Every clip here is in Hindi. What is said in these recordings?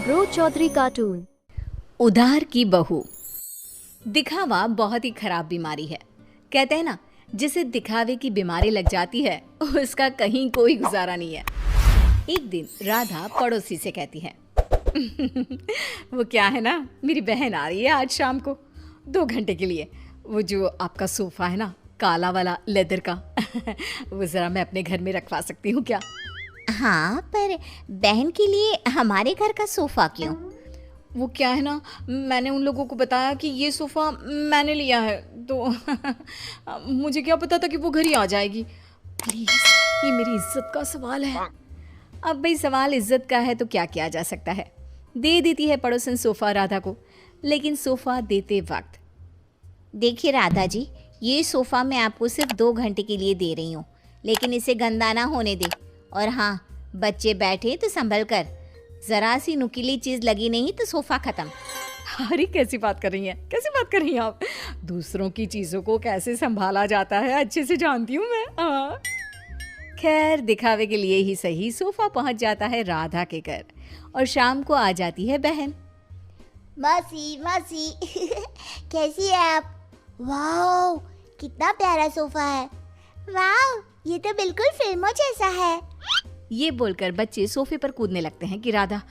रोज चौधरी कार्टून। उधार की बहू। दिखावा बहुत ही खराब बीमारी है। कहते हैं ना, जिसे दिखावे की बीमारी लग जाती है उसका कहीं कोई गुजारा नहीं है। एक दिन राधा पड़ोसी से कहती है वो क्या है ना, मेरी बहन आ रही है आज शाम को 2 घंटे के लिए। वो जो आपका सोफा है ना, काला वाला लेदर का वो ज़रा मैं अपने घर में रखवा सकती हूँ क्या? हाँ, पर बहन के लिए हमारे घर का सोफा क्यों? वो क्या है ना, मैंने उन लोगों को बताया कि ये सोफ़ा मैंने लिया है, तो मुझे क्या पता था कि वो घर ही आ जाएगी। प्लीज़, ये मेरी इज्जत का सवाल है। अब भाई सवाल इज्जत का है तो क्या किया जा सकता है। दे देती है पड़ोसन सोफ़ा राधा को, लेकिन सोफ़ा देते वक्त, देखिए राधा जी, ये सोफ़ा मैं आपको सिर्फ 2 घंटे के लिए दे रही हूँ, लेकिन इसे गंदा ना होने दे। और हाँ, बच्चे बैठे तो संभल कर, ज़रा सी नुकीली चीज़ लगी नहीं तो सोफ़ा ख़त्म। अरे कैसी बात कर रही हैं, कैसी बात कर रही हैं आप? दूसरों की चीज़ों को कैसे संभाला जाता है अच्छे से जानती हूँ मैं। हाँ, खैर दिखावे के लिए ही सही सोफ़ा पहुँच जाता है राधा के घर और शाम को आ जाती है बहन। मासी मासी कैसी है आप? वाओ, कितना प्यारा सोफ़ा है। वाओ, ये तो बिल्कुल फिल्मों जैसा है। ये बोलकर बच्चे सोफे पर कूदने लगते हैं कि राधा,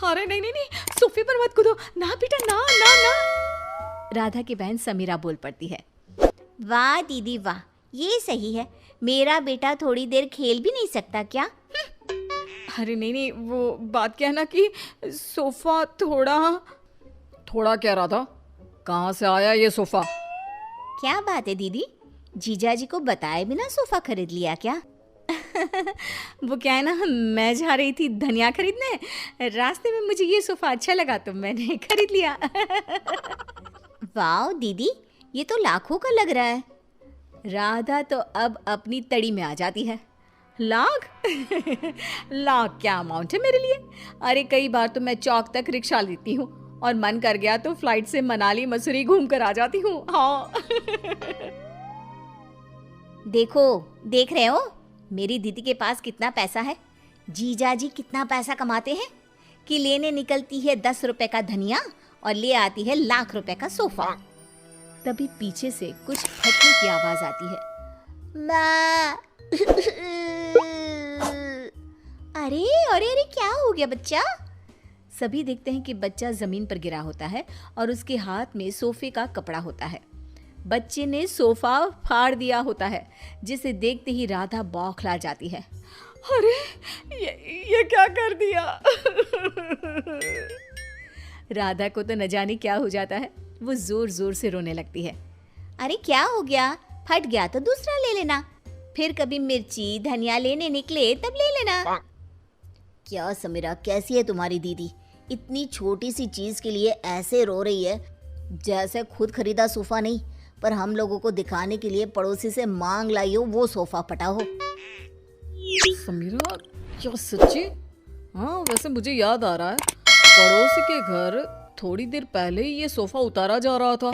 अरे नहीं नहीं नहीं, सोफे पर मत कूदो ना बेटा, ना ना ना। राधा की बहन समीरा बोल पड़ती है, वाह दीदी वाह, ये सही है। मेरा बेटा थोड़ी देर खेल भी नहीं सकता क्या? अरे नहीं नहीं, वो बात क्या है ना कि सोफा थोड़ा क्या राधा, कहाँ से आया ये सोफा? क्या बात है दीदी, जीजा जी को बताए बिना सोफ़ा खरीद लिया क्या? वो क्या है ना, मैं जा रही थी धनिया खरीदने, रास्ते में मुझे ये सोफ़ा अच्छा लगा तो मैंने खरीद लिया। वाह दीदी, ये तो लाखों का लग रहा है। राधा तो अब अपनी तड़ी में आ जाती है। लाख? लाख क्या अमाउंट है मेरे लिए? अरे कई बार तो मैं चौक तक रिक्शा लेती हूँ और मन कर गया तो फ्लाइट से मनाली मसूरी घूम कर आ जाती हूँ। हाँ। देख रहे हो मेरी दीदी के पास कितना पैसा है? जीजा जी कितना पैसा कमाते हैं कि लेने निकलती है 10 रुपए का धनिया और ले आती है लाख रुपए का सोफा। तभी पीछे से कुछ फटने की आवाज आती है। माँ। अरे अरे अरे, क्या हो गया बच्चा? सभी देखते हैं कि बच्चा जमीन पर गिरा होता है और उसके हाथ में सोफे का कपड़ा होता है। बच्चे ने सोफा फाड़ दिया होता है, जिसे देखते ही राधा बौखला जाती है। अरे ये क्या कर दिया? राधा को तो न जाने क्या हो जाता है, वो जोर जोर से रोने लगती है। अरे क्या हो गया? फट गया तो दूसरा ले लेना, फिर कभी मिर्ची धनिया लेने निकले तब ले लेना। क्या समीरा, कैसी है तुम्हारी दीदी? इतनी छोटी सी चीज के लिए ऐसे रो रही है जैसे खुद खरीदा सोफा नहीं, पर हम लोगों को दिखाने के लिए पड़ोसी से मांग लाई हो वो सोफा पटा हो। समीरा, क्या सच्ची? हाँ, वैसे मुझे याद आ रहा है, पड़ोसी के घर थोड़ी देर पहले ही ये सोफा उतारा जा रहा था।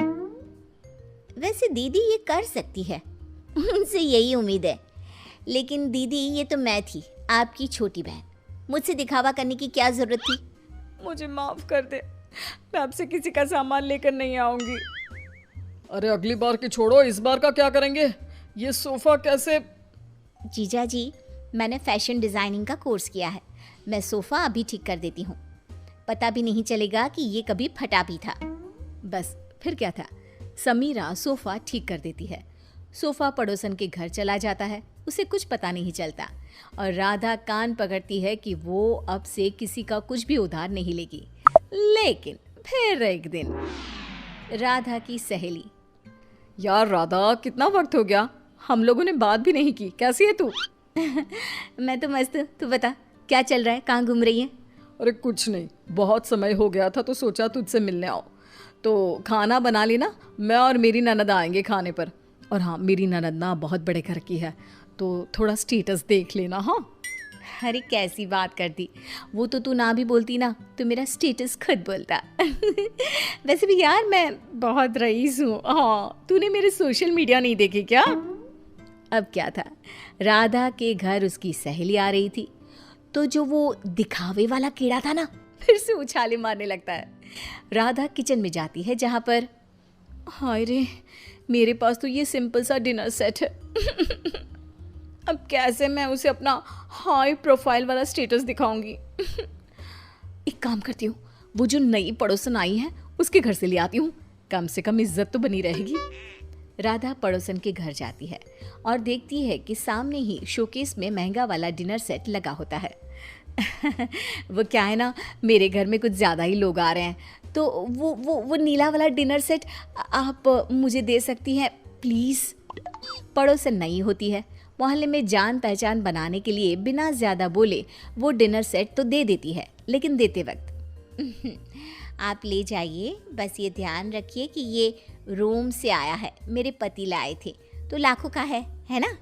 वैसे दीदी ये कर सकती है, उनसे यही उम्मीद है। लेकिन दीदी, ये तो मैं थी, आपकी छोटी बहन, मुझसे दिखावा करने की क्या जरूरत थी? मुझे माफ कर दे, मैं आपसे किसी का सामान लेकर नहीं आऊंगी। अरे अगली बार की छोड़ो, इस बार का क्या करेंगे? ये सोफा कैसे? जीजा जी, मैंने फैशन डिजाइनिंग का कोर्स किया है, मैं सोफा अभी ठीक कर देती हूँ, पता भी नहीं चलेगा कि ये कभी फटा भी था। बस फिर क्या था, समीरा सोफा ठीक कर देती है। सोफा पड़ोसन के घर चला जाता है, उसे कुछ पता नहीं चलता और राधा कान पकड़ती है कि वो अब से किसी का कुछ भी उधार नहीं लेगी। लेकिन फिर एक दिन राधा की सहेली, यार राधा, कितना वक्त हो गया, हम लोगों ने बात भी नहीं की, कैसी है तू? मैं तो मस्त हूँ, तू बता क्या चल रहा है, कहाँ घूम रही है? अरे कुछ नहीं, बहुत समय हो गया था तो सोचा तुझसे मिलने आओ, तो खाना बना लेना, मैं और मेरी ननद आएंगे खाने पर। और हाँ, मेरी ननद ना बहुत बड़े घर की है, तो थोड़ा स्टेटस देख लेना। हाँ। अरे कैसी बात कर दी, वो तो तू ना भी बोलती ना तो मेरा स्टेटस खुद बोलता। वैसे भी यार मैं बहुत रईस हूँ। हाँ, तूने मेरे सोशल मीडिया नहीं देखे क्या? अब क्या था, राधा के घर उसकी सहेली आ रही थी, तो जो वो दिखावे वाला कीड़ा था ना, फिर से उछाले मारने लगता है। राधा किचन में जाती है जहाँ पर, हाय रे, मेरे पास तो ये सिंपल सा डिनर सेट है। अब कैसे मैं उसे अपना हाई प्रोफाइल वाला स्टेटस दिखाऊंगी। एक काम करती हूँ, वो जो नई पड़ोसन आई है उसके घर से ले आती हूँ, कम से कम इज्जत तो बनी रहेगी। राधा पड़ोसन के घर जाती है और देखती है कि सामने ही शोकेस में महंगा वाला डिनर सेट लगा होता है। वो क्या है ना, मेरे घर में कुछ ज़्यादा ही लोग आ रहे हैं, तो वो नीला वाला डिनर सेट आप मुझे दे सकती हैं प्लीज़। पड़ोसन नई होती है, मोहल्ले में जान पहचान बनाने के लिए बिना ज़्यादा बोले वो डिनर सेट तो दे देती है, लेकिन देते वक्त आप ले जाइए, बस ये ध्यान रखिए कि ये रोम से आया है, मेरे पति लाए थे, तो लाखों का है ना।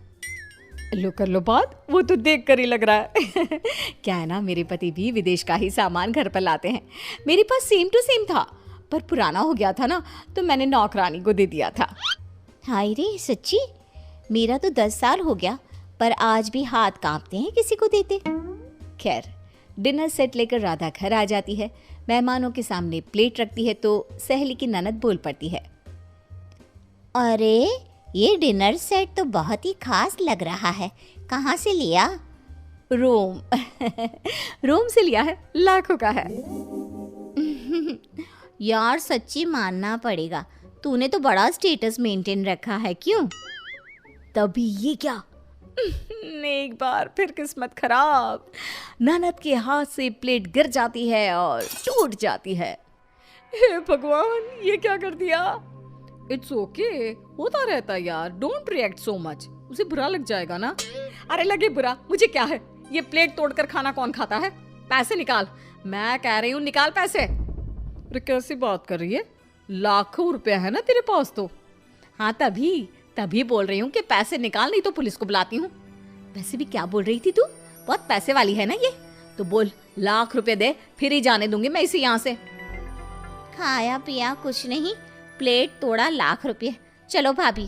लो कर लो बात, वो तो देख कर ही लग रहा है। क्या है ना, मेरे पति भी विदेश का ही सामान घर पर लाते हैं। मेरे पास सेम टू सेम था, पर पुराना हो गया था ना, तो मैंने नौकरानी को दे दिया था। हाय रे, सच्ची? मेरा तो 10 साल हो गया, पर आज भी हाथ कांपते हैं किसी को देते। खैर, डिनर सेट लेकर राधा घर आ जाती है। मेहमानों के सामने प्लेट रखती है तो सहेली की ननद बोल पड़ती है, अरे ये डिनर सेट तो बहुत ही खास लग रहा है, कहाँ से लिया? रोम। रोम से लिया है, लाखों का है। यार सच्ची मानना पड़ेगा, तूने तो बड़ा स्टेटस मेंटेन रखा है, क्यों? तभी ये क्या, एक बार फिर किस्मत खराब, ननद के हाथ से प्लेट गिर जाती है और टूट जाती है। हे भगवान, ये क्या कर दिया। इट्स ओके, होता रहता है यार, डोंट रिएक्ट सो मच, उसे बुरा लग जाएगा ना। अरे लगे बुरा, मुझे क्या है, ये प्लेट तोड़कर खाना कौन खाता है। पैसे निकाल, मैं कह रही हूँ निकाल पैसे। अरे कैसी बात कर रही है, लाखों रुपया है ना तेरे पास तो। हाँ तभी बोल रही हूँ कि पैसे निकाल, नहीं तो पुलिस को बुलाती हूँ। वैसे भी क्या बोल रही थी तू, बहुत पैसे वाली है ना ये, तो बोल लाख रुपए दे, फिर ही जाने दूंगी मैं इसे यहाँ से। खाया पिया कुछ नहीं, प्लेट तोड़ा लाख रुपये, चलो भाभी।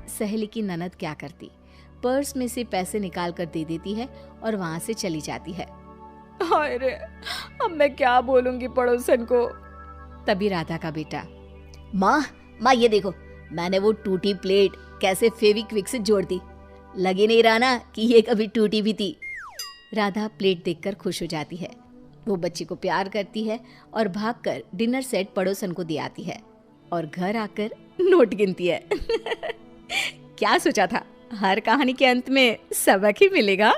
सहेली की ननद क्या करती, पर्स में से पैसे निकाल कर दे देती है और वहां से चली जाती है। हाय रे, अब मैं क्या बोलूंगी पड़ोसन को। तभी राधा का बेटा, माँ ये देखो, मैंने वो टूटी प्लेट कैसे फेविक्विक से जोड़ दी, लगे नहीं रहा ना कि ये कभी टूटी भी थी। राधा प्लेट देखकर खुश हो जाती है, वो बच्ची को प्यार करती है और भागकर डिनर सेट पड़ोसन को दे आती है और घर आकर नोट गिनती है। क्या सोचा था, हर कहानी के अंत में सबक ही मिलेगा।